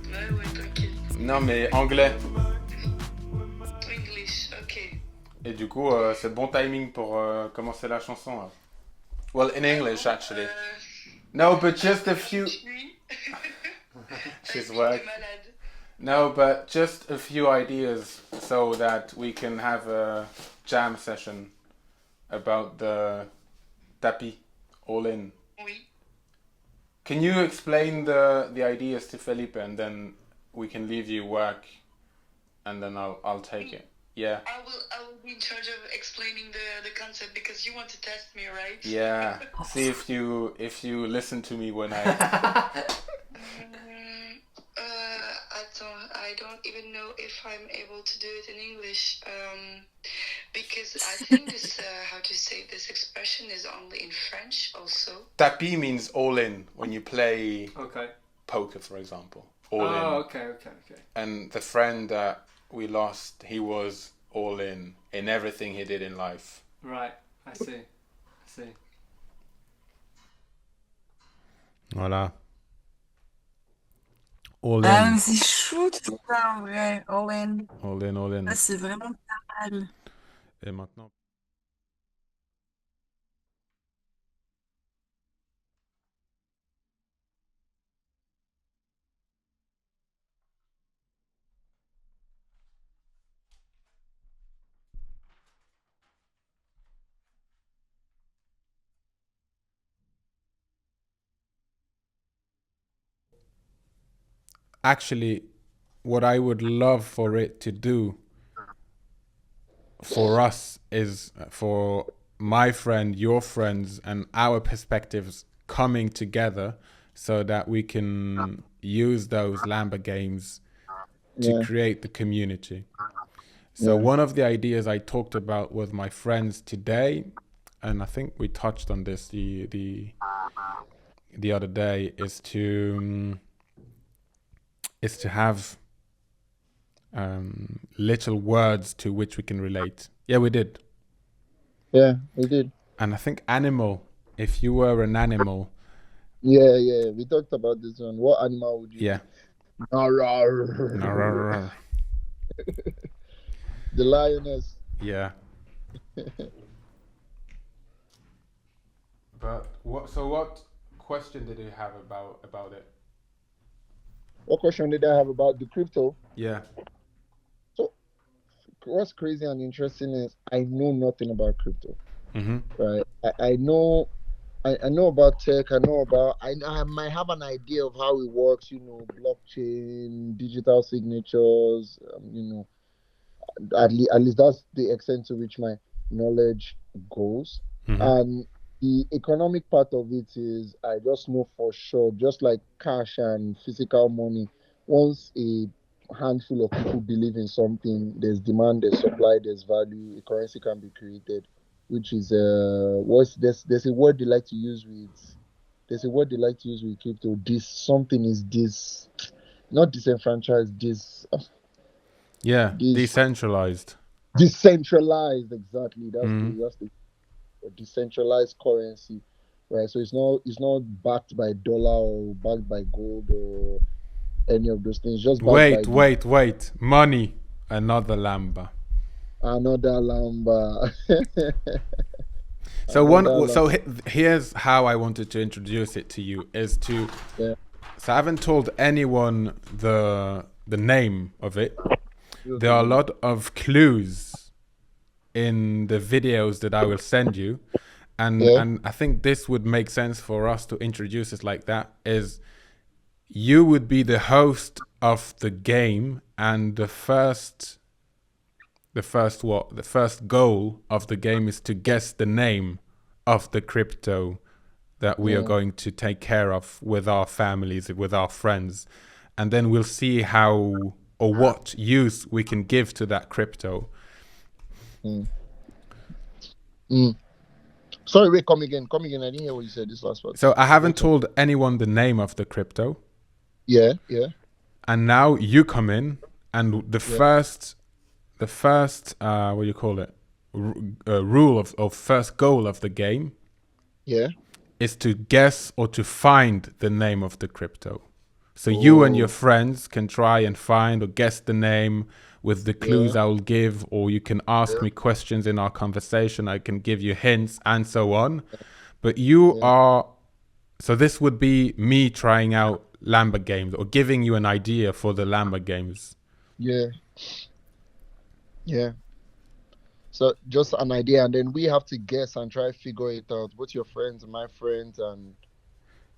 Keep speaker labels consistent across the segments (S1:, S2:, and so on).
S1: Ouais, ouais, t'inquiète.
S2: Non, mais anglais.
S1: English, ok.
S2: Et du coup, c'est bon timing pour commencer la chanson, là. Well, in
S1: Ah
S2: English,
S1: bon,
S2: actually. No, but just a
S1: vas-y,
S2: few...
S1: continue.
S2: She's
S1: Vas-y, t'es
S2: work.
S1: malade.
S2: No, but just a few ideas so that we can have a jam session about the tapis all in.
S1: Oui.
S2: Can you explain the ideas to Felipe and then we can leave you work and then I'll take it. Yeah.
S1: I will be in charge of explaining the concept because you want to test me, right?
S2: Yeah. See if you listen to me when I
S1: Attends, I don't even know if I'm able to do it in English. Because I think this, how to say this expression is only in French also.
S2: Tapis means all in when you play
S3: Okay.
S2: poker, for example. All in.
S3: Oh, okay.
S2: And the friend that we lost, he was all in everything he did in life.
S3: Right. I see.
S2: Voilà. All
S4: Ah,
S2: in.
S4: mais c'est chou tout ça en vrai. All in.
S2: All in, all in.
S4: Ça, c'est vraiment pas mal.
S2: Et maintenant. Actually, what I would love for it to do for us is for my friend, your friends, and our perspectives coming together so that we can use those Lamba games to create the community. So one of the ideas I talked about with my friends today, and I think we touched on this the other day, is to have little words to which we can relate. Yeah, we did.
S5: Yeah, we did.
S2: And I think animal, if you were an animal.
S5: Yeah, we talked about this one. What animal would you
S2: Yeah.
S5: be? The lioness.
S2: Yeah. But what question did you have about it?
S5: What question did I have about the crypto?
S2: Yeah.
S5: So what's crazy and interesting is I know nothing about crypto.
S2: Mm-hmm.
S5: Right. I know about tech. I might have an idea of how it works, blockchain, digital signatures, at least that's the extent to which my knowledge goes.
S2: Mm-hmm.
S5: And the economic part of it is I just know for sure, just like cash and physical money, once a handful of people believe in something, there's demand, there's supply, there's value, a currency can be created, which is there's a word they like to use with crypto. This not disenfranchised,
S2: Decentralized.
S5: Decentralized, exactly.
S2: Mm-hmm.
S5: That's the decentralized currency, right? So it's not backed by dollar or backed by gold or any of those things. Just backed
S2: Wait. Money. Another Lamba.
S5: Another Lamba.
S2: Here's how I wanted to introduce it to you is to.
S5: Yeah.
S2: So I haven't told anyone the name of it. There are a lot of clues in the videos that I will send you. And I think this would make sense for us to introduce it like that, is you would be the host of the game, and the first goal of the game is to guess the name of the crypto that we are going to take care of with our families, with our friends. And then we'll see how or what use we can give to that crypto.
S5: Sorry, wait, come again. Come again. I didn't hear what you said this last part.
S2: So I haven't told anyone the name of the crypto,
S5: Yeah, yeah,
S2: and now you come in, and the
S5: Yeah.
S2: first what do you call it? Rule of first goal of the game
S5: yeah.
S2: is to guess or to find the name of the crypto. So you and your
S5: Oh,
S2: friends can try and find or guess the name with the clues
S5: yeah,
S2: I will give, or you can ask me questions in our conversation. I can give you hints and so on. But you
S5: yeah,
S2: are, so this would be me trying out Lambert games or giving you an idea for the Lambert games.
S5: yeah, yeah. So just an idea, and then we have to guess and try figure it out. Both your friends and my friends, and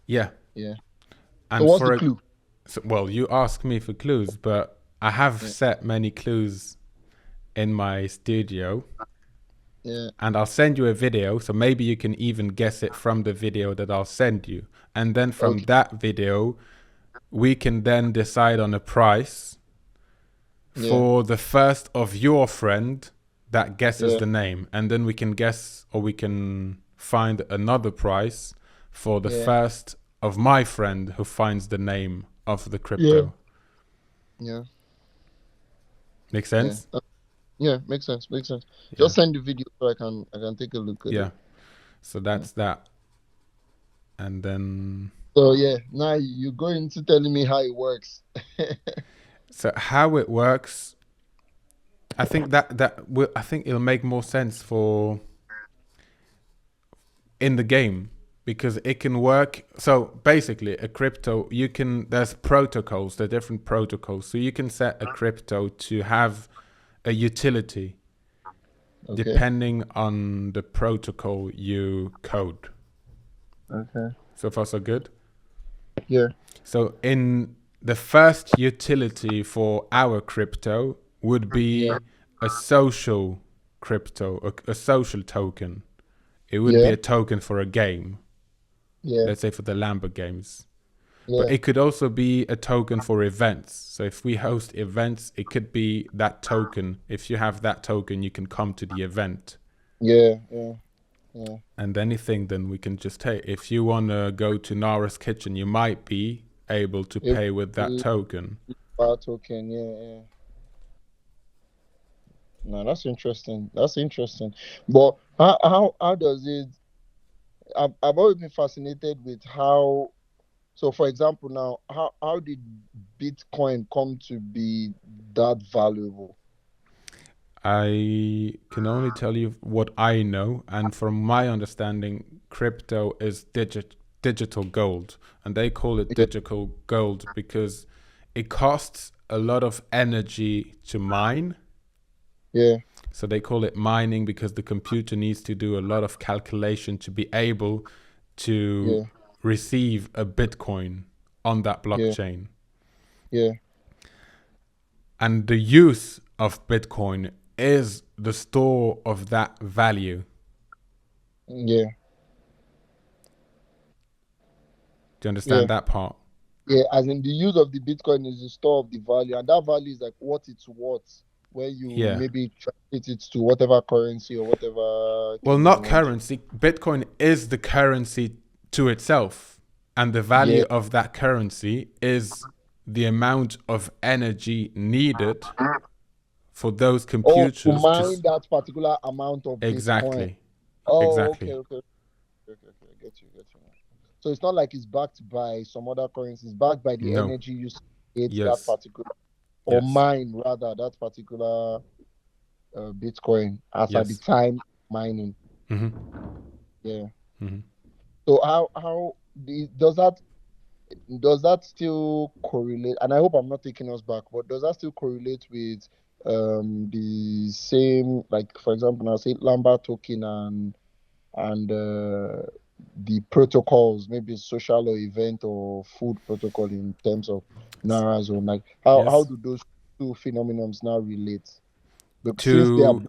S2: Yeah.
S5: yeah. So
S2: And
S5: what's the
S2: for a,
S5: clue?
S2: so, well, you ask me for clues, but I have
S5: Yeah,
S2: set many clues in my studio.
S5: yeah.
S2: And I'll send you a video, so maybe you can even guess it from the video that I'll send you. And then from
S5: Okay.
S2: that video, we can then decide on a price
S5: Yeah,
S2: for the first of your friend that guesses
S5: yeah,
S2: the name. And then we can guess, or we can find another price for the
S5: yeah,
S2: first of my friend who finds the name of the
S5: yeah,
S2: crypto.
S5: yeah,
S2: Make
S5: yeah.
S2: sense?
S5: Yeah, makes sense. Makes sense.
S2: Yeah.
S5: Just send the video so I can take a look at
S2: Yeah.
S5: it.
S2: So that's that. And then,
S5: So yeah, now you go into telling me how it works.
S2: so how it works, I think I think it'll make more sense for in the game because it can work. So basically, a crypto there's protocols, there are different protocols. So you can set a crypto to have a utility
S5: Okay.
S2: depending on the protocol you code.
S5: Okay.
S2: So far, so good.
S5: Yeah.
S2: So in the first utility for our crypto would be
S5: Yeah.
S2: a social crypto, a social token. It would be
S5: Yeah.
S2: a token for a game,
S5: Yeah.
S2: let's say for the Lambert games. But
S5: Yeah.
S2: it could also be a token for events. So if we host events, it could be that token. If you have that token, you can come to the event.
S5: Yeah. Yeah. Yeah.
S2: And anything, then we can just take. If you want to go to Nara's kitchen, you might be able to
S5: If
S2: pay with that
S5: we
S2: token.
S5: bar token, yeah, yeah. No, that's interesting. That's interesting. But how does it? I've always been fascinated with how. So, for example, now, how did Bitcoin come to be that valuable?
S2: I can only tell you what I know, and from my understanding, crypto is digital gold, and they call it
S5: Yeah.
S2: digital gold because it costs a lot of energy to mine.
S5: Yeah.
S2: So they call it mining because the computer needs to do a lot of calculation to be able to
S5: Yeah.
S2: receive a Bitcoin on that
S5: Yeah.
S2: blockchain.
S5: Yeah.
S2: And the use of Bitcoin is the store of that value.
S5: Yeah.
S2: Do you
S5: Yeah.
S2: understand that part?
S5: Yeah. As in the use of the Bitcoin is the store of the value, and that value is like what it's worth when you
S2: Yeah.
S5: maybe translate it to whatever currency or whatever
S2: Well,
S5: thing you
S2: not
S5: want.
S2: currency. Bitcoin is the currency to itself. And the value
S5: Yeah.
S2: of that currency is the amount of energy needed for those
S5: Oh, to
S2: computers to.
S5: mine that particular amount of Bitcoin.
S2: Exactly.
S5: Oh, okay,
S2: Exactly.
S5: okay, okay, okay. Get you. So it's not like it's backed by some other currency. It's backed by the
S2: No.
S5: energy you create that
S2: Yes.
S5: particular, or
S2: Yes.
S5: mine rather, that particular Bitcoin as at the
S2: Yes.
S5: time mining.
S2: hmm
S5: Yeah.
S2: hmm
S5: So does that still correlate? And I hope I'm not taking us back, but does that still correlate with the same, like for example, now say Lambert token and the protocols, maybe social or event or food protocol in terms of Nara zone? Like how
S2: Yes.
S5: do those two phenomenons now relate? Because
S2: To.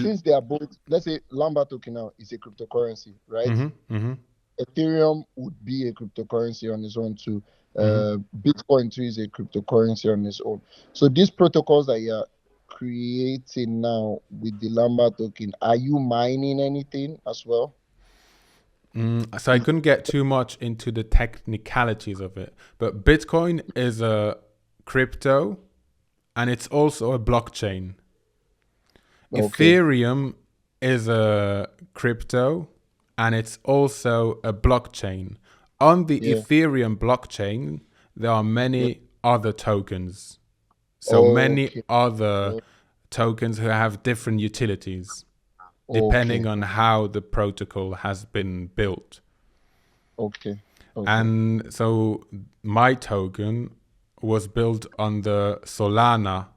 S5: since they are both, let's say Lambert token now is a cryptocurrency, right?
S2: hmm
S5: Ethereum would be a cryptocurrency on its own too.
S2: hmm
S5: Bitcoin too is a cryptocurrency on its own. So these protocols that you're creating now with the Lambda token, are you mining anything as well?
S2: So I couldn't get too much into the technicalities of it, but Bitcoin is a crypto and it's also a blockchain.
S5: Okay.
S2: Ethereum is a crypto and it's also a blockchain. On the
S5: Yeah.
S2: Ethereum blockchain, there are many other tokens. So many
S5: Okay.
S2: other tokens who have different utilities depending
S5: Okay.
S2: on how the protocol has been built.
S5: Okay.
S2: And so my token was built on the Solana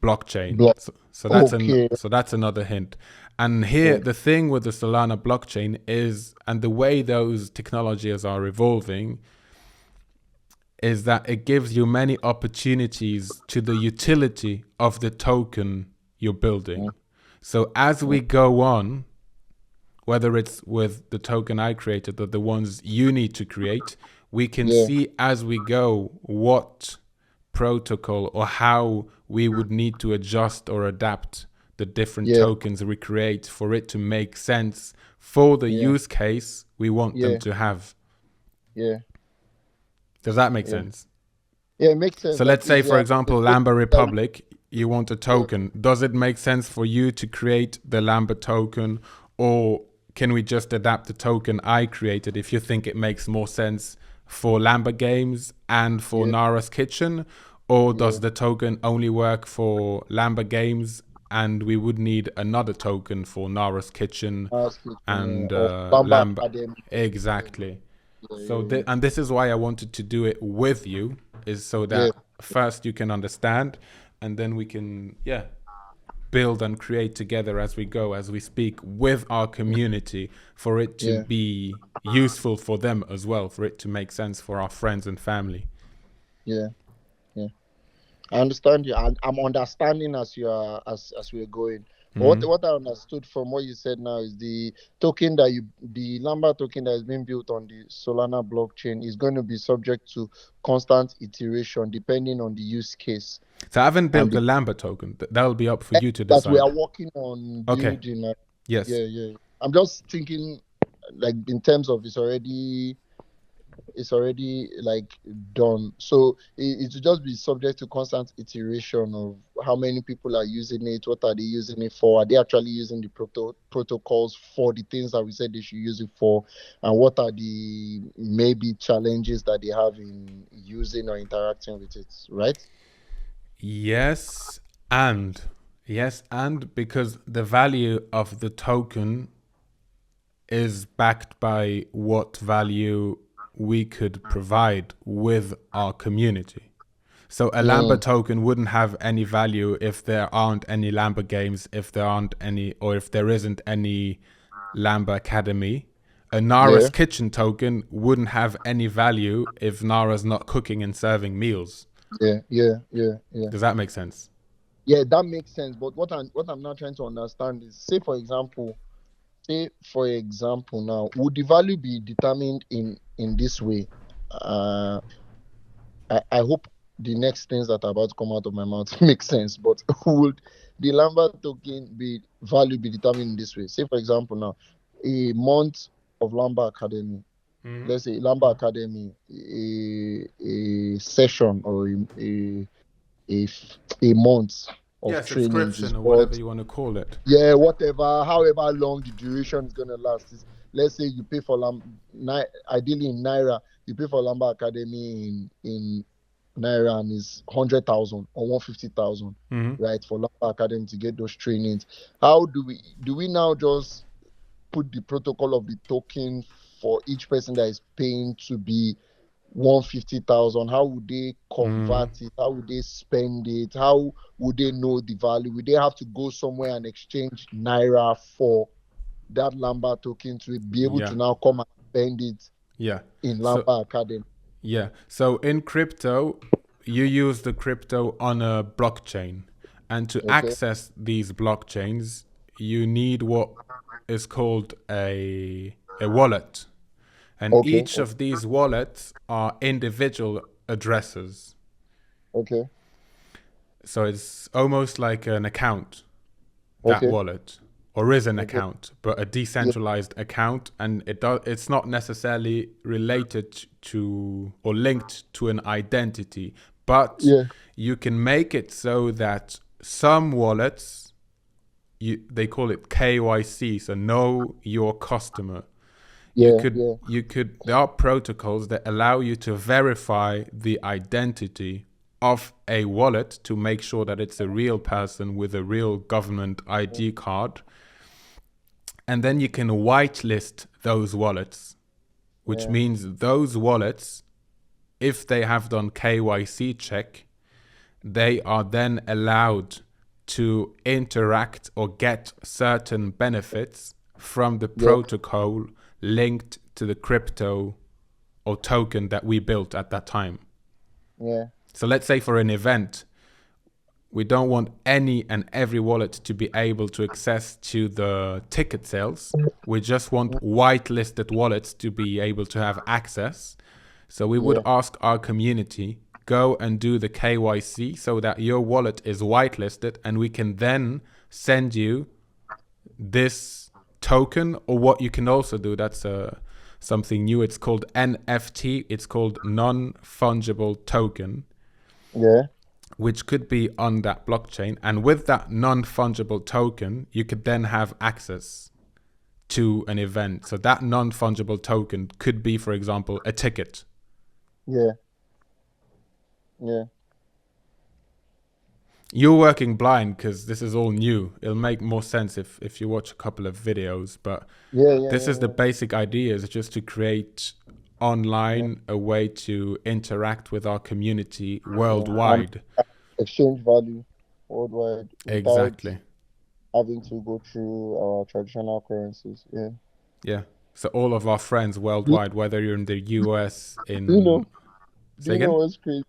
S2: blockchain.
S5: Block.
S2: So that's
S5: Okay.
S2: so that's another hint. And here the thing with the Solana blockchain is, and the way those technologies are evolving, is that it gives you many opportunities to the utility of the token you're building. So as we go on, whether it's with the token I created or the ones you need to create, we can see as we go what protocol or how we would need to adjust or adapt the different tokens we create for it to make sense for the use case we want them to have.
S5: Yeah.
S2: Does that make sense?
S5: Yeah, it makes sense.
S2: So let's say, for example, Lambda Republic, you want a token. Does it make sense for you to create the Lambda token, or can we just adapt the token I created if you think it makes more sense for Lambda Games and for Nara's Kitchen? Or does the token only work for Lambda Games and we would need another token for Nara's Kitchen and Lambda?
S5: Academy.
S2: Exactly. So and this is why I wanted to do it with you, is so that first you can understand, and then we can build and create together as we go, as we speak with our community, for it to be useful for them as well, for it to make sense for our friends and family.
S5: Yeah. I understand you. I'm understanding as you are as we're going. What I understood from what you said now is the token the Lambda token that is being built on the Solana blockchain is going to be subject to constant iteration depending on the use case.
S2: So I haven't built the Lambda token. That'll be up for you to decide.
S5: That we are working on building.
S2: Okay. Yes.
S5: Yeah. I'm just thinking, like, in terms of it's already like done, so it will just be subject to constant iteration of how many people are using it, what are they using it for, are they actually using the protocols for the things that we said they should use it for, and what are the maybe challenges that they have in using or interacting with it, right?
S2: Yes, and because the value of the token is backed by what value we could provide with our community. So a Lambda token wouldn't have any value if there aren't any Lambda games, if there aren't any, or if there isn't any Lambda Academy. A Nara's Kitchen token wouldn't have any value if Nara's not cooking and serving meals.
S5: Yeah.
S2: Does that make sense?
S5: Yeah, that makes sense. But what I'm not trying to understand is, say for example now, would the value be determined in this way? I hope the next things that are about to come out of my mouth make sense, but would the Lambda token value be determined in this way? Say for example now, a month of Lambda Academy, let's say Lambda Academy, a session or a month of training,
S2: subscription or whatever you want to call it.
S5: Yeah, whatever, however long the duration is gonna last. Let's say you pay for ideally in Naira, you pay for Lambda Academy in Naira, and it's 100,000 or 150,000, right, for Lambda Academy to get those trainings. How do we now just put the protocol of the token for each person that is paying to be 150,000? How would they convert it? How would they spend it? How would they know the value? Would they have to go somewhere and exchange Naira for that Lambda token to be able to now come and spend it in Lambda Academy?
S2: Yeah. So in crypto, you use the crypto on a blockchain. And to access these blockchains, you need what is called a wallet. And each of these wallets are individual addresses.
S5: Okay.
S2: So it's almost like an account, that
S5: Okay.
S2: wallet, or is an
S5: Okay.
S2: account, but a
S5: Yeah.
S2: decentralized account, and it's not necessarily related to or linked to an identity, but
S5: Yeah.
S2: you can make it so that some wallets, they call it KYC, so know your customer.
S5: Yeah. Yeah.
S2: There are protocols that allow you to verify the identity of a wallet to make sure that it's a real person with a real government ID card. And then you can whitelist those wallets, which
S5: Yeah.
S2: means those wallets, if they have done KYC check, they are then allowed to interact or get certain benefits from the
S5: Yeah.
S2: protocol linked to the crypto or token that we built at that time.
S5: Yeah.
S2: So let's say for an event, we don't want any and every wallet to be able to access to the ticket sales. We just want whitelisted wallets to be able to have access. So we would
S5: Yeah.
S2: ask our community, go and do the KYC so that your wallet is whitelisted, and we can then send you this token. Or what you can also do, that's something new, it's called NFT, it's called non-fungible token,
S5: Yeah.
S2: which could be on that blockchain. And with that non-fungible token, you could then have access to an event. So that non-fungible token could be, for example, a ticket.
S5: Yeah. Yeah.
S2: You're working blind because this is all new. It'll make more sense if you watch a couple of videos. But
S5: Yeah. Yeah.
S2: this
S5: Yeah.
S2: is the
S5: Yeah.
S2: basic idea, is just to create online a way to interact with our community
S5: And
S2: worldwide.
S5: exchange value worldwide without
S2: Exactly.
S5: having to go through our traditional currencies. Yeah.
S2: Yeah. So all of our friends
S5: Do,
S2: worldwide, whether you're in the US,
S5: do you know?
S2: in
S5: Do
S2: say
S5: you know
S2: again?
S5: what's crazy?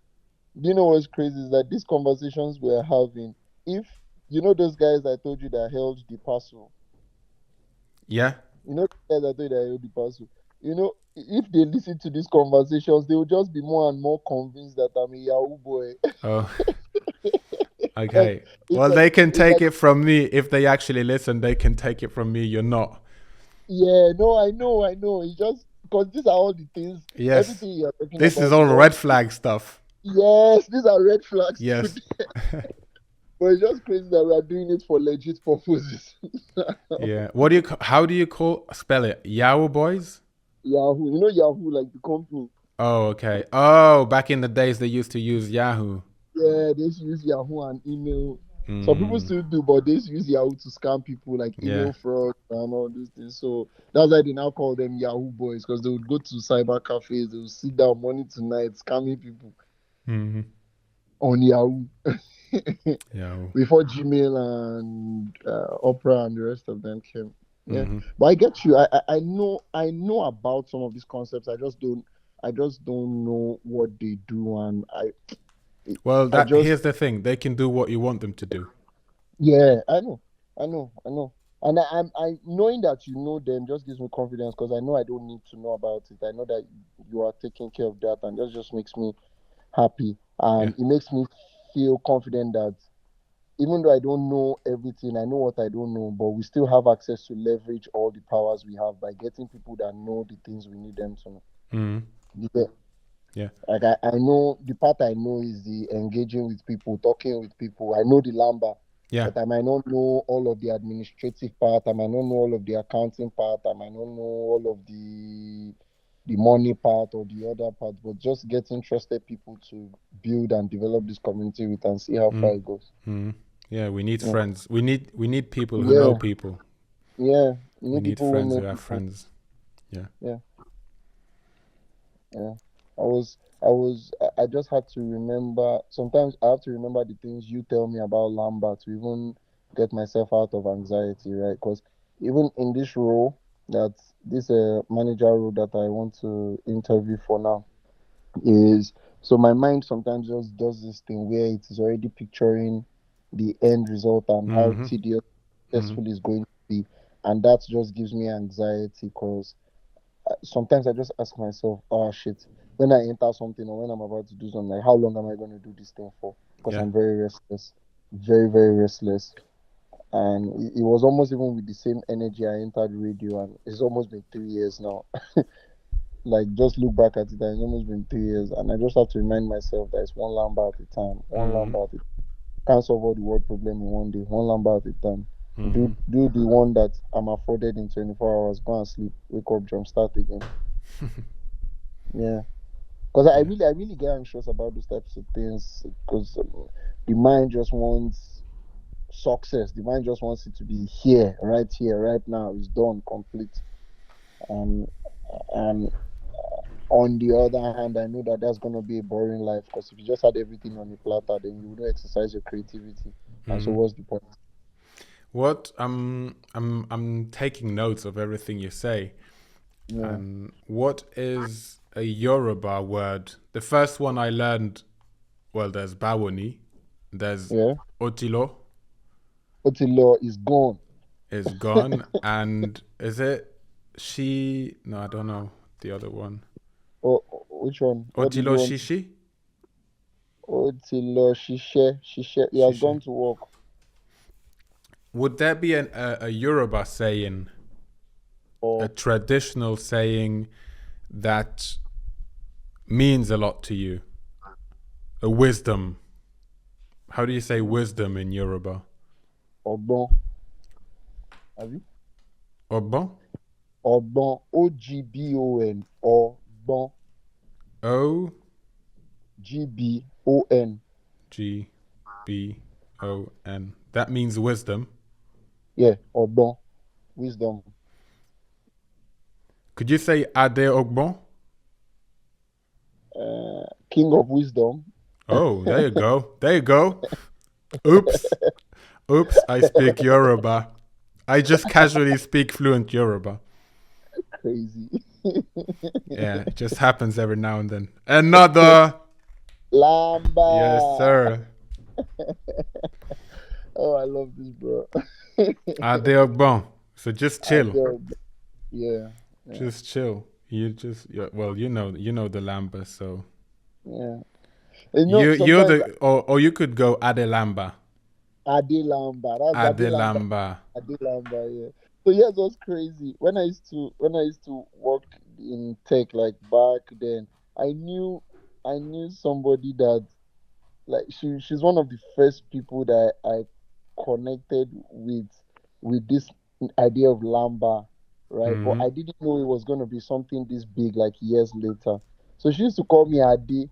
S5: Do you know what's crazy is that these conversations we're having, if you know those guys I told you that held the parcel,
S2: Yeah.
S5: you know the guys I told you that held the parcel, if they listen to these conversations, they will just be more and more convinced that I'm a Yahoo boy.
S2: Oh,
S5: Like
S2: okay.
S5: it's
S2: Well,
S5: like
S2: they can
S5: it's
S2: take
S5: like
S2: it from me if they actually listen. They can take it from me. You're not.
S5: yeah, no, I know. It's just because these are all the things,
S2: Yes.
S5: everything you're talking
S2: This is
S5: about
S2: all
S5: is all
S2: red flag stuff.
S5: yes, these are red flags
S2: Yes.
S5: today. But it's just crazy that we are doing it for legit purposes.
S2: Yeah. How do you spell it? Yahoo boys?
S5: Yahoo, you know Yahoo, like the company.
S2: Oh, okay. Oh, back in the days they used to use Yahoo.
S5: Yeah, they used to use Yahoo and email. Some people
S2: Mm,
S5: still do, but they used to use Yahoo to scam people, like
S2: yeah.
S5: email fraud and all these things. So that's why they now call them Yahoo boys, because they would go to cyber cafes, they would sit down morning to night scamming people
S2: Hmm.
S5: on Yahoo
S2: Yahoo.
S5: before Gmail and Opera and the rest of them came. Yeah,
S2: Hmm.
S5: but I get you. I know about some of these concepts. I just don't know what they do, and
S2: Well,
S5: I just
S2: here's the thing. They can do what you want them to do.
S5: yeah, I know, and I knowing that you know them just gives me confidence, because I know I don't need to know about it. I know that you are taking care of that, and that just makes me happy,
S2: Yeah.
S5: and it makes me feel confident that even though I don't know everything, I know what I don't know, but we still have access to leverage all the powers we have by getting people that know the things we need them to know.
S2: Hmm.
S5: You get?
S2: Yeah.
S5: Like I know the part I know is the engaging with people, talking with people. I know the Lamba,
S2: Yeah.
S5: but I might not know all of the administrative part. I might not know all of the accounting part. I might not know all of the money part or the other part. But just get interested people to build and develop this community with and see how far
S2: Mm.
S5: it goes.
S2: Mm. Yeah, we need
S5: Yeah,
S2: friends. We need people who know
S5: yeah,
S2: people.
S5: yeah. You
S2: We
S5: need
S2: need
S5: people who
S2: friends
S5: know
S2: who have
S5: people.
S2: friends. Yeah.
S5: Yeah, yeah. I just had to remember. Sometimes I have to remember the things you tell me about Lambert to even get myself out of anxiety, right? Because even in this role, this manager role that I want to interview for now is so my mind sometimes just does this thing where it is already picturing the end result and how
S2: Mm-hmm.
S5: tedious
S2: Mm-hmm.
S5: successful is going to be, and that just gives me anxiety because sometimes I just ask myself, oh shit, when I enter something or when I'm about to do something, like how long am I going to do this thing for? because
S2: Yeah.
S5: I'm very restless, very, very restless. And it was almost even with the same energy I entered radio, and it's almost been 3 years now. Like, just look back at it, and it's almost been 3 years, and I just have to remind myself that it's one lamba at a time, one
S2: Mm-hmm.
S5: lamba at a time. Can't solve all the world problem in one day, one lamba at a time.
S2: Mm-hmm.
S5: Do the one that I'm afforded in 24 hours. Go and sleep, wake up, jump start again. Yeah, because
S2: Yeah.
S5: I really get anxious about those types of things because the mind just wants success. The mind just wants it to be here, right now. It's done, complete. And and on the other hand, I know that that's gonna be a boring life because if you just had everything on a platter, then you wouldn't exercise your creativity. And so,
S2: Mm-hmm.
S5: what's the point?
S2: What I'm taking notes of everything you say.
S5: Yeah,
S2: And what is a Yoruba word? The first one I learned, well, there's Bawoni, there's
S5: yeah.
S2: Otilo
S5: Otilo is gone.
S2: is gone, and is it she? No, I don't know the other one.
S5: Oh, which one? What did you
S2: Otilo
S5: want?
S2: Shishi?
S5: Otilo Shishe. He has
S2: Shishi.
S5: gone to work.
S2: Would there be a Yoruba saying, a
S5: Or
S2: traditional saying that means a lot to you? A wisdom. How do you say wisdom in Yoruba?
S5: Ogbon. Have you?
S2: Obon?
S5: Ogbon. Ogbon. Ogbon.
S2: O
S5: Gbon.
S2: G B O N. That means wisdom.
S5: Yeah, Ogbon. Wisdom.
S2: Could you say Ade Ogbon?
S5: King of wisdom.
S2: Oh, there you go. There you go. Oops. Oops, I speak Yoruba. I just casually speak fluent Yoruba.
S5: Crazy.
S2: Yeah, it just happens every now and then. Another.
S5: Lamba.
S2: Yes, sir.
S5: Oh, I love this, bro.
S2: Ade Ogbon. So just chill.
S5: Yeah.
S2: Just chill. Well, you know the Lamba, so
S5: Yeah.
S2: you're
S5: Sometimes
S2: or you could go Ade Lamba.
S5: Ade Lamba. That's
S2: Ade
S5: Ade Lamba.
S2: Lamba.
S5: Ade Lamba, yeah. So here's what's crazy. When I used to work in tech, like back then, I knew somebody that, like, she's one of the first people that I connected with this idea of Lamba, right? But
S2: Mm-hmm.
S5: I didn't know it was gonna be something this big like years later. So she used to call me Ade.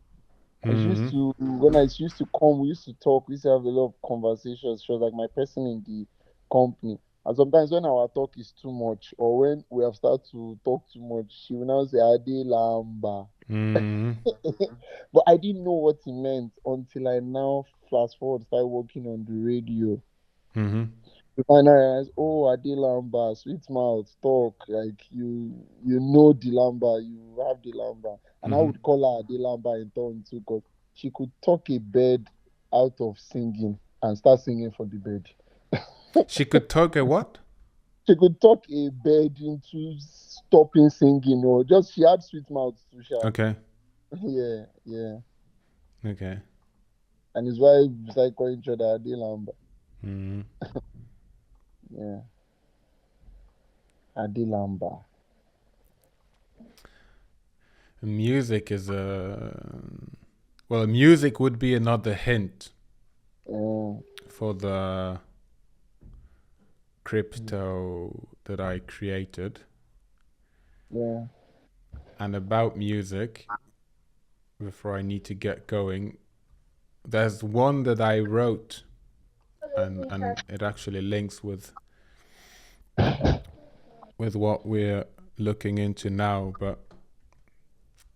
S5: And she used
S2: Mm-hmm.
S5: to, when I she used to come, we used to talk, we used to have a lot of conversations. She was like my person in the company. And sometimes when our talk is too much, or when we have started to talk too much, she will now say Ade Lamba.
S2: Mm-hmm.
S5: But I didn't know what it meant until I now fast forward, start working on the radio.
S2: Mm-hmm.
S5: And I realized, oh, Ade Lamba, sweet mouth, talk like you know the Lamba, you have the Lamba. And I
S2: Mm-hmm.
S5: would call her Ade Lamba in turn too, because she could talk a bird out of singing and start singing for the bird.
S2: She could talk a what?
S5: She could talk a bird into stopping singing, or just she had sweet mouth too, sha.
S2: Okay.
S5: Yeah, yeah.
S2: Okay.
S5: And it's why we started calling each other Ade Lamba.
S2: Mm-hmm.
S5: Yeah, Ade Lamba.
S2: Music is well, music would be another hint
S5: Yeah,
S2: for the crypto that I created.
S5: yeah.
S2: And about music, before I need to get going, there's one that I wrote, and it actually links with what we're looking into now. But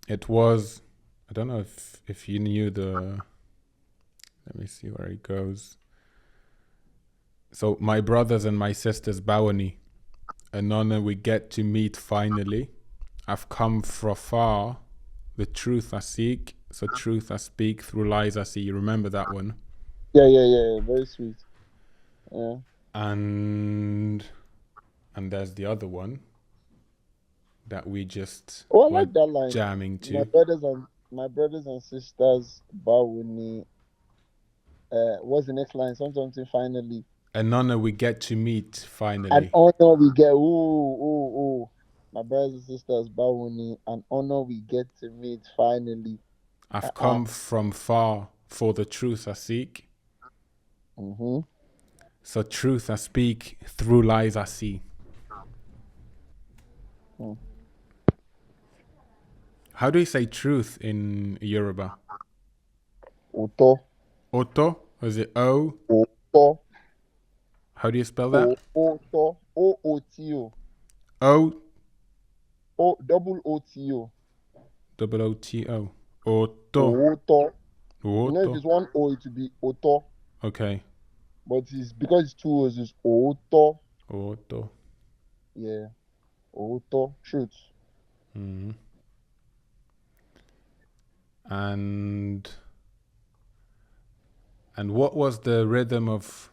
S2: it was, I don't know if you knew the. Let me see where it goes. So my brothers and my sisters Bawani, anon we get to meet finally. I've come from far, the truth I seek, so truth I speak, through lies I see. You remember that one?
S5: Yeah. Very sweet. Yeah.
S2: And there's the other one that we just
S5: Oh, I
S2: were
S5: like that line.
S2: jamming
S5: My
S2: to.
S5: brothers and sisters, Bawuni, What's the next line? Something finally.
S2: An honor we get to meet
S5: An
S2: finally.
S5: honor we get. Ooh. My brothers and sisters, Bawuni. An honor we get to meet finally.
S2: I've come from far for the truth I seek.
S5: Mm-hmm.
S2: So truth I speak, through lies I see.
S5: Mm.
S2: How do you say truth in Yoruba?
S5: Oto.
S2: Oto? Or is it O?
S5: Oto.
S2: How do you spell that?
S5: Oto. O-O-T-O.
S2: O
S5: O double O-T-O.
S2: double O-T-O. Oto.
S5: Oto. You know, if
S2: Oto.
S5: it's one O, it will be Oto.
S2: Okay.
S5: But it's because it's two O's, it's Oto.
S2: Oto.
S5: Yeah. Oto. Truth.
S2: Mm. And what was the rhythm of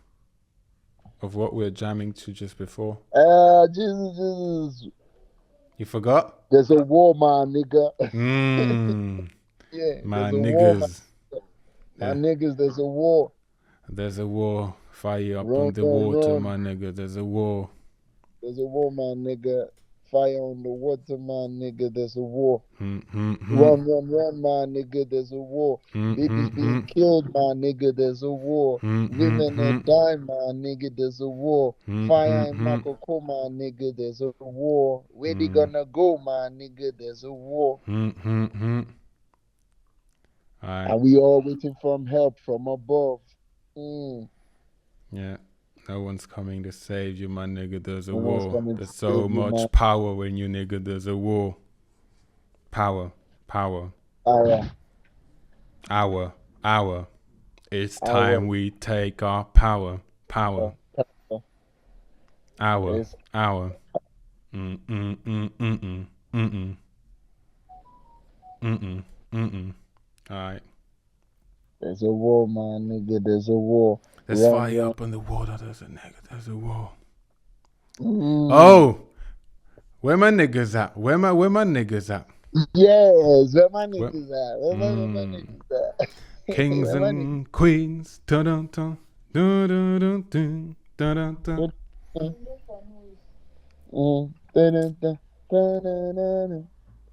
S2: what we were jamming to just before?
S5: Jesus.
S2: You forgot?
S5: There's a war, man, nigga.
S2: Yeah, my
S5: there's a war,
S2: niggas.
S5: my niggas, there's a war.
S2: There's a war. Fire up
S5: Run,
S2: on the
S5: run,
S2: water,
S5: run.
S2: my nigga. There's a war.
S5: There's a war, my nigga. Fire on the water, my nigga. There's a war. Run, my nigga. There's a war. Babies being killed, my nigga. There's a war. Women are dying, my nigga. There's a war. Fire in Makoko, my nigga. There's a war. Where they gonna go, my nigga? There's a war. And we all waiting for help from above.
S2: Yeah. No one's coming to save you, my nigga. There's a
S5: No one's
S2: war.
S5: coming
S2: There's
S5: to
S2: so
S5: save you,
S2: much
S5: man.
S2: power when you nigga. There's a war. Power.
S5: Hour.
S2: It's time we take our power. Power. Hour.
S5: Yes.
S2: All right.
S5: There's a war, man, nigga. There's a war.
S2: There's
S5: Run,
S2: fire
S5: run.
S2: up in the water. There's a nigga. There's a war.
S5: Oh,
S2: where my niggas at? Where my niggas at?
S5: yes, where my niggas at? Where my niggas at?
S2: Kings
S5: Where my
S2: and queens. Dun dun dun dun dun dun dun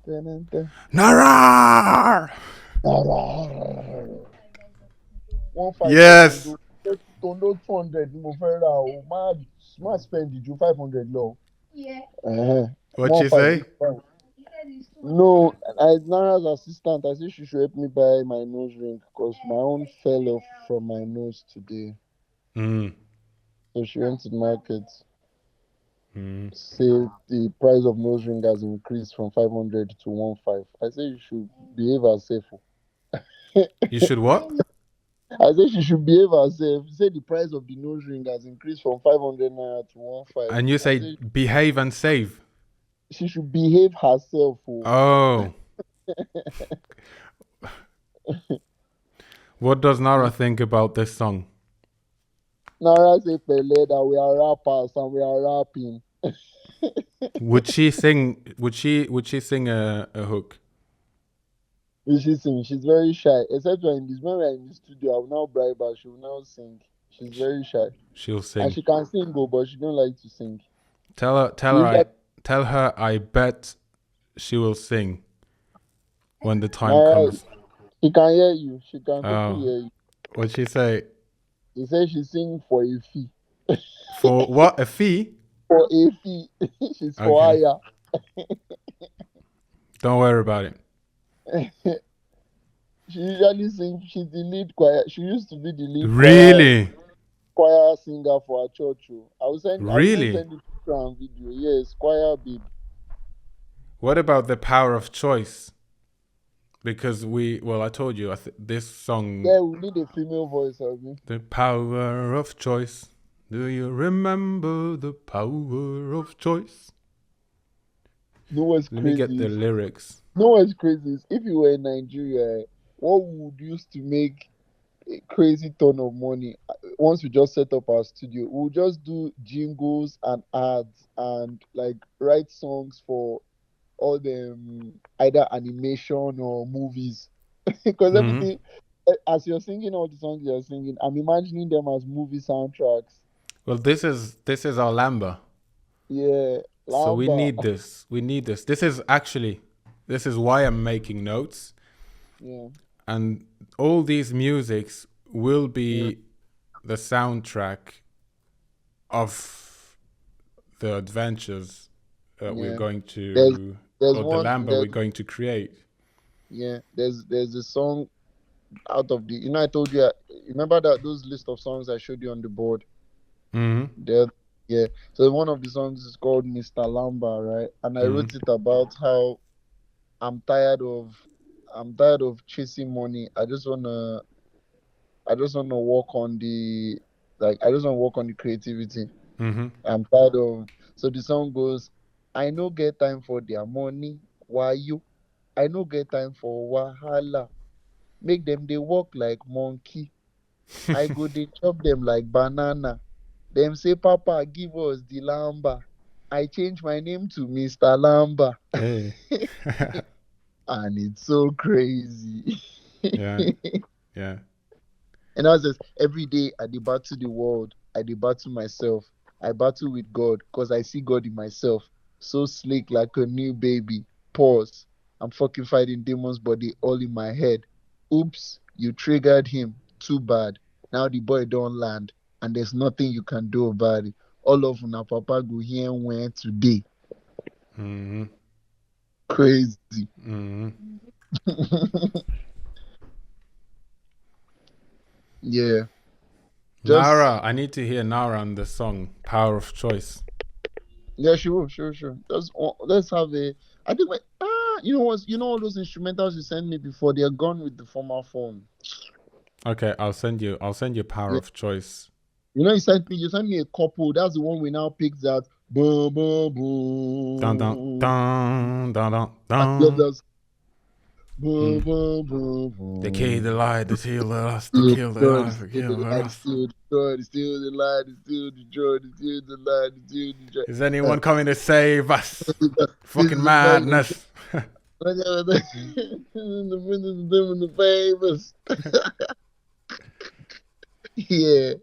S2: dun dun. Nara! Yes.
S5: Tondo 200 mo fẹ́ ra o má spend ju 500 lọ.
S2: What you say?
S5: No, as Nara's assistant, I said she should help me buy my nose ring because my own fell off from my nose today. So she went to the market. Say the price of nose ring has increased from 500 to 1.5. I say you should behave herself.
S2: You should what?
S5: I say she should behave herself. Say the price of the nose ring has increased from 500 naira to 1.5.
S2: And you say behave and save.
S5: She should behave herself.
S2: Oh. What does Nara think about this song?
S5: Nara say Pele that we are rappers and we are rapping.
S2: Would she sing? Would she sing a hook?
S5: Will she sing? She's very shy. Except when we're in the studio, I will now bribe her. She will now sing. She's very shy.
S2: She'll sing.
S5: And she can sing, but she don't like to sing.
S2: Tell her I bet she will sing when the time comes.
S5: She can hear you. She can hear you.
S2: What'd she say?
S5: She said she's singing for a fee.
S2: For what? A fee?
S5: For a fee. She's for hire.
S2: Don't worry about it.
S5: She usually sings. She's the lead choir. She used to be the lead choir singer for our church. I will send a picture and video. Yes, choir babe.
S2: What about the power of choice? Because I told you, this song...
S5: Yeah, we need a female voice of me.
S2: The power of choice. Do you remember the power of choice?
S5: No, what's crazy?
S2: Let me get the lyrics.
S5: No, what's crazy is if you were in Nigeria, what would used to make a crazy ton of money once we just set up our studio? We'll just do jingles and ads and like write songs for all them either animation or movies because as you're singing all the songs you're singing, I'm imagining them as movie soundtracks.
S2: Well, this is our Lamba.
S5: Yeah,
S2: So we
S5: Lamba.
S2: need this. We need this. This is why I'm making notes.
S5: Yeah,
S2: And all these musics will be the soundtrack of the adventures that we're
S5: yeah.
S2: going
S5: There's
S2: to,
S5: there's
S2: or the
S5: one
S2: Lamba
S5: there's
S2: we're going to create.
S5: yeah, there's a song out of the I told you remember that those list of songs I showed you on the board?
S2: Hmm.
S5: There, yeah. So one of the songs is called Mr. Lamba, right? And I
S2: Hmm.
S5: wrote it about how I'm tired of I'm tired of chasing money. I just wanna work on the I just wanna work on the creativity.
S2: Hmm.
S5: I'm tired of so the song goes, I no get time for their money. Why you? I no get time for wahala. Make them they walk like monkey. I go they chop them like banana. Them say, Papa, give us the Lamba. I change my name to Mr. Lamba.
S2: Hey.
S5: And it's so crazy.
S2: Yeah. Yeah.
S5: And I was just every day I debate the world. I debate myself. I battle with God because I see God in myself. So slick like a new baby. Pause. I'm fucking fighting demons, body all in my head. Oops, you triggered him. Too bad. Now the boy don't land, and there's nothing you can do about it. All of una papa go here and went today.
S2: Hmm.
S5: Crazy.
S2: Hmm.
S5: Yeah. Just
S2: Nara, I need to hear Nara on the song Power of Choice.
S5: yeah, sure. Let's have a. I think you know what? You know all those instrumentals you sent me before. They're gone with the former phone.
S2: Okay, I'll send you Power
S5: Yeah.
S2: of Choice.
S5: You know, you sent me a couple. That's the one we now picked. That boom, boom,
S2: Dun dun
S5: boom.
S2: dun dun dun
S5: I love
S2: dun.
S5: that. Boom, boom, boom, boom.
S2: The key, the light, the seal, the lust, the
S5: Still
S2: kill, the
S5: joy,
S2: life, the
S5: still
S2: kill,
S5: the
S2: the
S5: light,
S2: rust.
S5: still the joy, still the light, still the joy, still the light, still the joy.
S2: Is anyone coming to save us?
S5: This
S2: Fucking
S5: is
S2: madness.
S5: the famous. Yeah,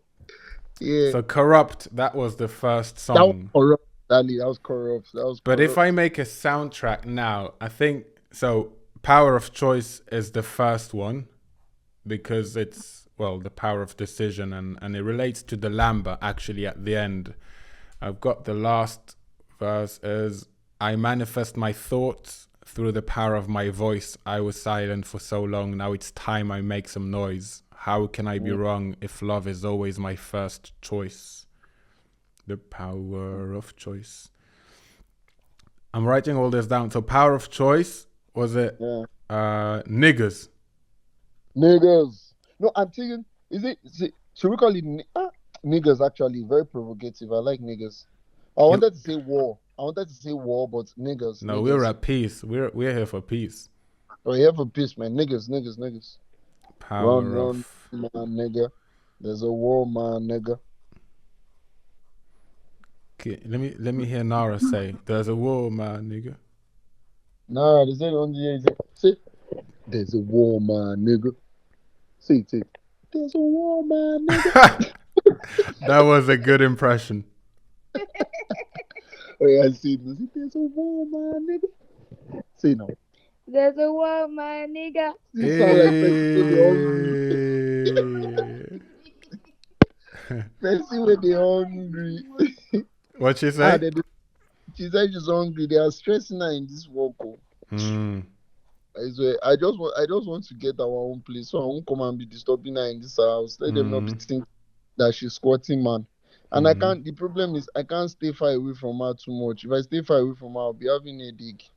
S5: yeah.
S2: So Corrupt, that was the first
S5: That was
S2: song.
S5: corrupt, Ali. That was corrupt. That was
S2: But if
S5: corrupt.
S2: I make a soundtrack now, I think so. Power of Choice is the first one because it's the power of decision, and it relates to the Lamba actually at the end. I've got the last verse is I manifest my thoughts through the power of my voice. I was silent for so long. Now it's time I make some noise. How can I be wrong if love is always my first choice? The power of choice. I'm writing all this down. So power of choice, was it
S5: Yeah.
S2: niggas?
S5: Niggas. No, I'm thinking, should we call it niggas actually? Very provocative. I like niggas. I wanted to say war. But niggas.
S2: No,
S5: Niggas.
S2: we're at peace. We're here for peace.
S5: Oh, you have a peace, man. Niggas.
S2: Power
S5: Run,
S2: of
S5: man, nigga. There's a war, man, nigga.
S2: Okay, let me hear Nara say, "There's a war, man, nigga."
S5: Nah, they said on the say, there's a war, man, nigga. See, there's a war, man, nigga.
S2: That was a good impression.
S5: Oh yeah, see, there's a war, man, nigga. See now.
S3: There's a war, my nigga.
S5: You sound like Percy when they hungry.
S2: What she say?
S5: She said she's hungry. They are stressing her in this work. I swear, I just want to get our own place, so I won't come and be disturbing her in this house. Let them not be thinking that she's squatting, man. And I can't. The problem is I can't stay far away from her too much. If I stay far away from her, I'll be having a headache.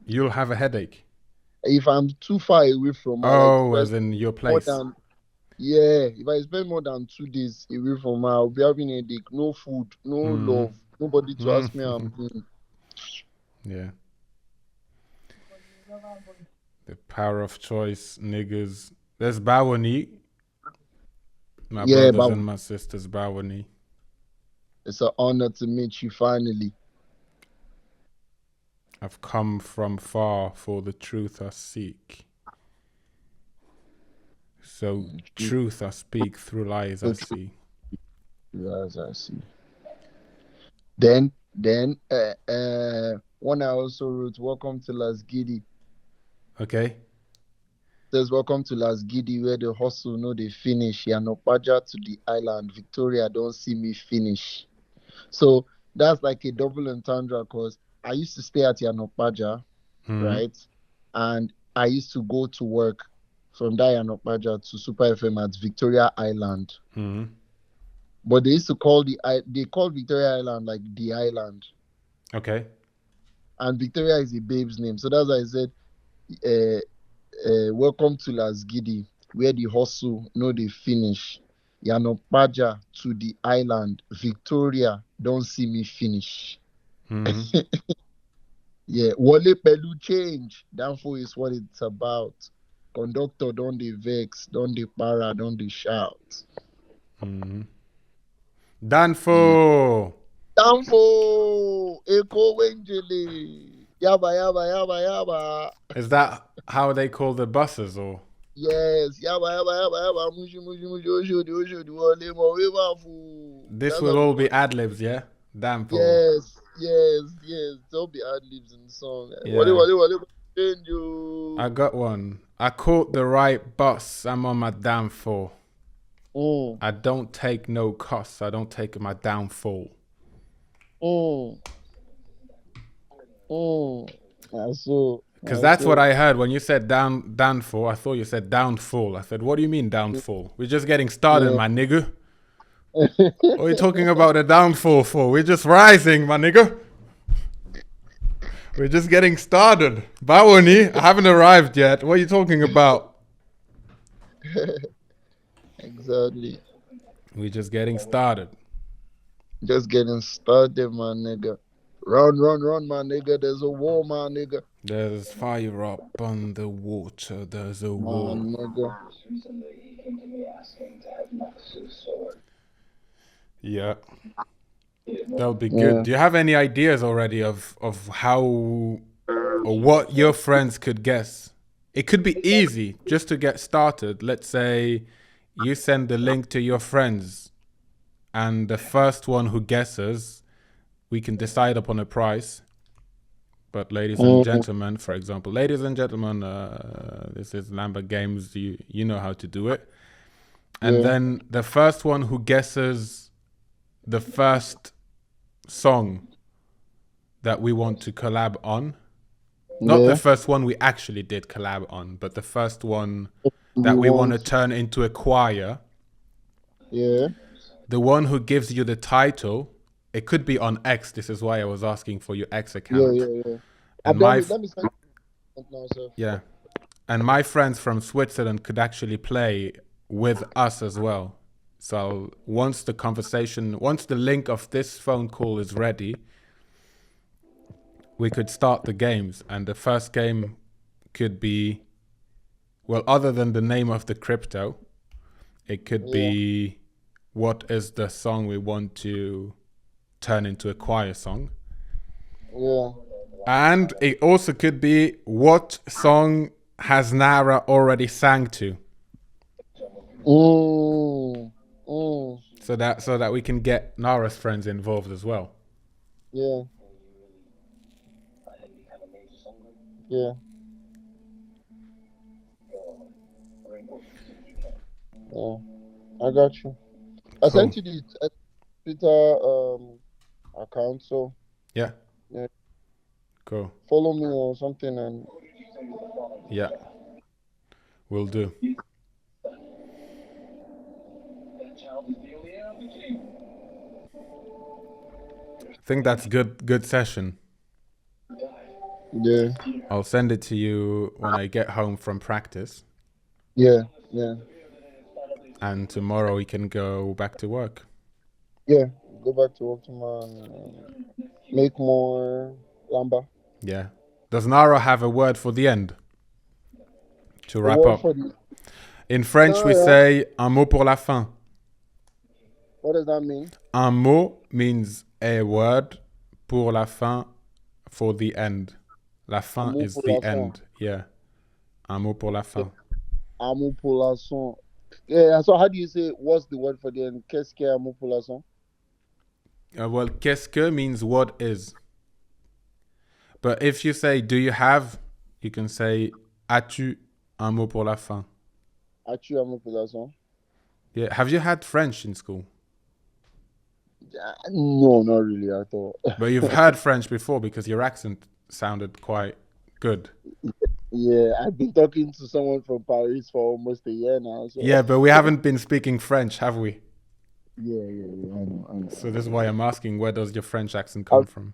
S2: You'll have a headache.
S5: If I'm too far away from her,
S2: Oh, as in your place.
S5: If I spend more than 2 days away from her, I'll be having a headache. No food, no love, nobody to ask me how I'm doing.
S2: Yeah. The power of choice, niggas. There's Bawani. My brothers and my sisters, Bawani.
S5: It's an honor to meet you finally.
S2: I've come from far for the truth I seek. So truth I speak, through lies I
S5: So
S2: see.
S5: as I see. Then one I also wrote, welcome to Las Giddy.
S2: Okay.
S5: Says welcome to Las Giddy, where the hustle no they finish. Yanopaja to the island. Victoria don't see me finish. So that's like a double entendre because I used to stay at Yanopaja, right? And I used to go to work from that Yanopaja to Super FM at Victoria Island. But they used to call they called Victoria Island like the island.
S2: Okay.
S5: And Victoria is a babe's name. So that's why I said welcome to Las Giddy, where the hustle no they finish. Yanopaja to the island. Victoria don't see me finish. Yeah, Wale Pelu change. Downfall is what it's about. Conductor don't they vex, don't they para, don't they shout.
S2: Danfo.
S5: Downfall, Eko Wenjele. Yaba, yaba, yaba, yaba.
S2: Is that how they call the buses, or?
S5: Yes, yaba, yaba, yaba, yaba. Mushi, mushi, mushi, oshodi, oshodi, wale, mo, wewafu.
S2: This will all be ad-libs, yeah? Danfo.
S5: Yes. There'll be ad-libs in the song.
S2: Yeah.
S5: Wale, change you.
S2: I got one. I caught the right bus. I'm on my downfall. I don't take no costs. I don't take my downfall. Because that's what I heard when you said downfall. I thought you said downfall. I said, what do you mean downfall? We're just getting started, my nigga. What are you talking about a downfall for? We're just rising, my nigga. We're just getting started. Bawoni, I haven't arrived yet. What are you talking about?
S5: Exactly.
S2: We're just getting started.
S5: Just getting started, my nigga. Run, my nigga. There's a war, my nigga.
S2: There's fire up on the water. There's a war.
S5: Nigga.
S2: Yeah. That'll be good. Do you have any ideas already of how or what your friends could guess? It could be easy just to get started. Let's say you send the link to your friends and the first one who guesses, we can decide upon a price. But ladies and gentlemen, for example, this is Lambert Games. You know how to do it. And then the first one who guesses the first song that we want to collab on, not the first one we actually did collab on, but the first one that we want to turn into a choir.
S5: Yeah.
S2: The one who gives you the title, it could be on X. This is why I was asking for your X account.
S5: Yeah.
S2: And
S5: let me send now, sir.
S2: Yeah. And my friends from Switzerland could actually play with us as well. So once the link of this phone call is ready, we could start the games. And the first game could be, well, other than the name of the crypto, it could be what is the song we want to turn into a choir song.
S5: Yeah.
S2: And it also could be what song has Nara already sang to. So that we can get Nara's friends involved as well.
S5: Yeah. I got you. I sent you the Twitter account, so
S2: yeah.
S5: Yeah.
S2: Cool.
S5: Follow me or something, and
S2: yeah, will do. I think that's good session.
S5: Yeah.
S2: I'll send it to you when I get home from practice.
S5: Yeah.
S2: And tomorrow we can go back to work.
S5: Yeah, go back to work tomorrow and make more lamba.
S2: Yeah. Does Nara have a word for the end? To wrap up. In French, we say un mot pour la fin.
S5: What does that mean?
S2: Un mot means a word, pour la fin, for the end. La fin is the end. Yeah. Un mot pour la fin.
S5: Amour pour la son. Yeah, so how do you say what's the word for the end? Qu'est-ce que amour pour la son?
S2: Well, qu'est-ce que means what is. But if you say do you have, you can say as-tu un mot pour la fin.
S5: As-tu amour pour la son?
S2: Yeah. Have you had French in school?
S5: No, not really at all.
S2: But you've heard French before because your accent sounded quite good.
S5: Yeah, I've been talking to someone from Paris for almost a year now. So
S2: Yeah, but we haven't been speaking French, have we?
S5: yeah, I know.
S2: So this is why I'm asking, where does your French accent come from?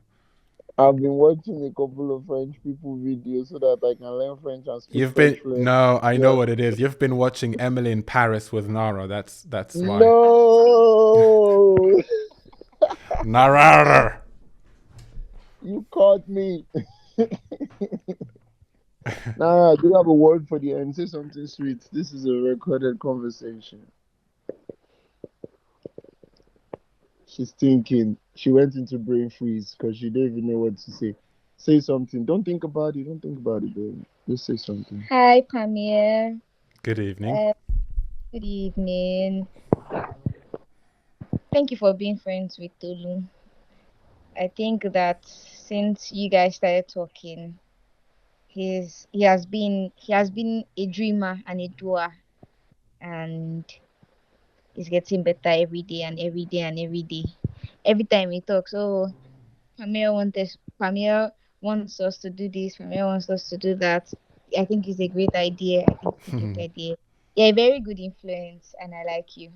S5: I've been watching a couple of French people videos so that I can learn French and speak
S2: You've
S5: French
S2: been
S5: fluently.
S2: no, I know
S5: Yeah.
S2: what it is. You've been watching Emily in Paris with Nara. That's why.
S5: No,
S2: Nara.
S5: you caught me. Nah, I do have a word for the end. Say something sweet. This is a recorded conversation. She's thinking. She went into brain freeze because she didn't even know what to say. Say something. Don't think about it. Don't think about it, baby. Just say something.
S3: Hi, Pamir.
S2: Good evening.
S3: Good evening. Thank you for being friends with Tolu. I think that since you guys started talking, he has been a dreamer and a doer, and he's getting better every day and every day and every day. Every time he talks, oh, Pamir wants us to do this. Pamir wants us to do that. I think it's a great idea. You're a very good influence, and I like you.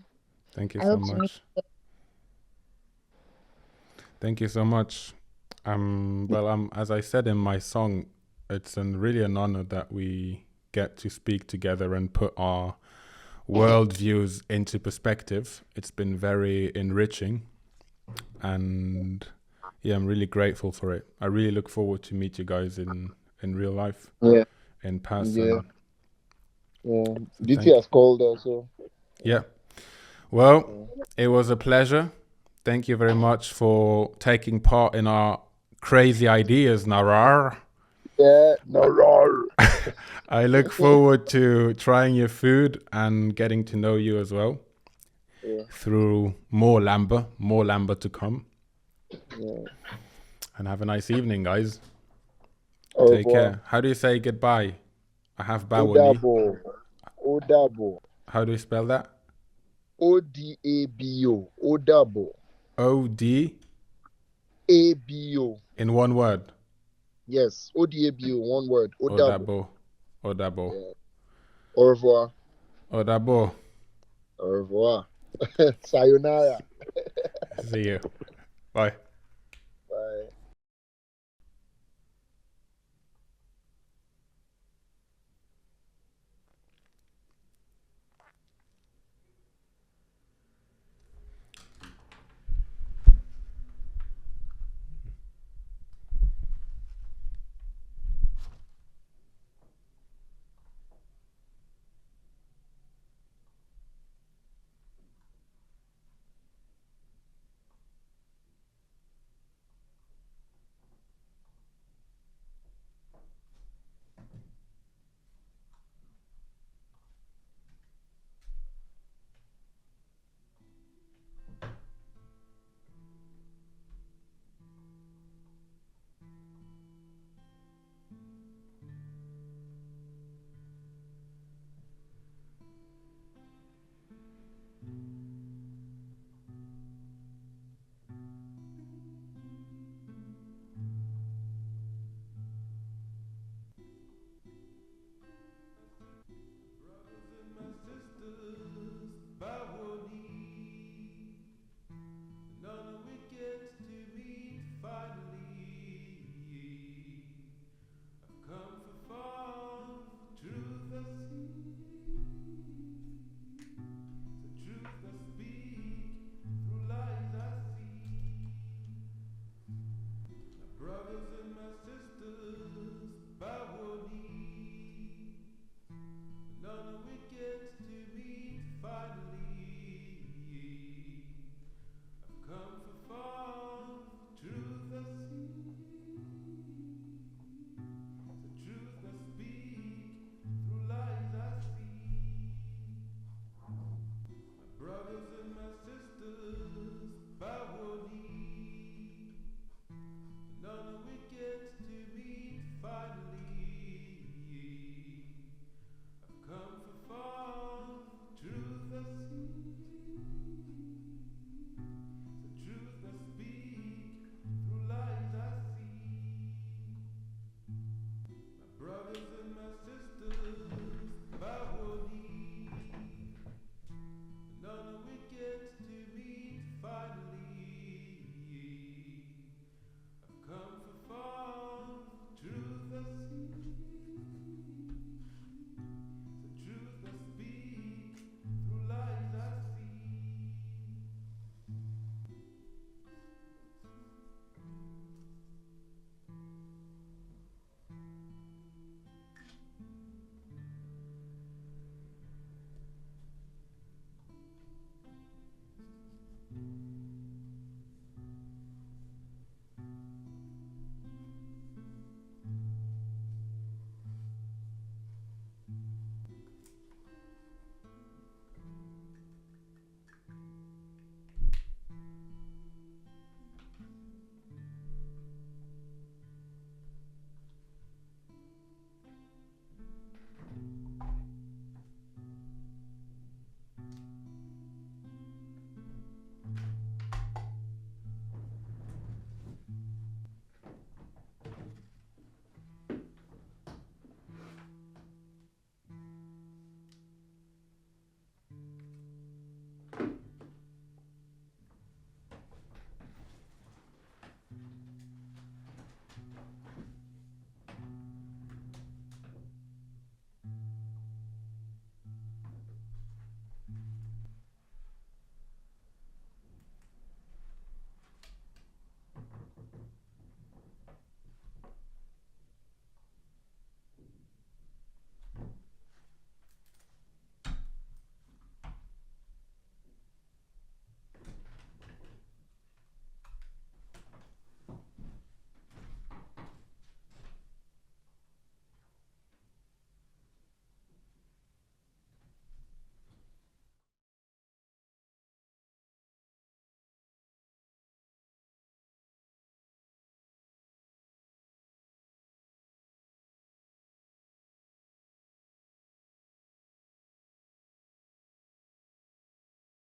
S2: Thank you
S3: I
S2: so
S3: hope to meet
S2: much. Thank you so much. Well, as I said in my song, it's really an honor that we get to speak together and put our worldviews into perspective. It's been very enriching, and yeah, I'm really grateful for it. I really look forward to meet you guys in real life,
S5: Yeah,
S2: in person.
S5: yeah.
S2: So
S5: DT has called us, so
S2: yeah. Well, it was a pleasure. Thank you very much for taking part in our crazy ideas, Narar.
S5: yeah, no.
S2: I look forward to trying your food and getting to know you as well.
S5: Yeah.
S2: Through more Lamba to come.
S5: Yeah.
S2: And have a nice evening, guys.
S5: Au
S2: Take
S5: revoir.
S2: care. How do you say goodbye? I have Bawoni.
S5: Odabo.
S2: How do you spell that?
S5: Odabo. Odabo.
S2: O-D
S5: ABO.
S2: in one word.
S5: Yes, ODABO, one word. Odabo.
S2: Odabo.
S5: Yeah. Au revoir.
S2: Odabo.
S5: Au revoir. Sayonara.
S2: See you. Bye.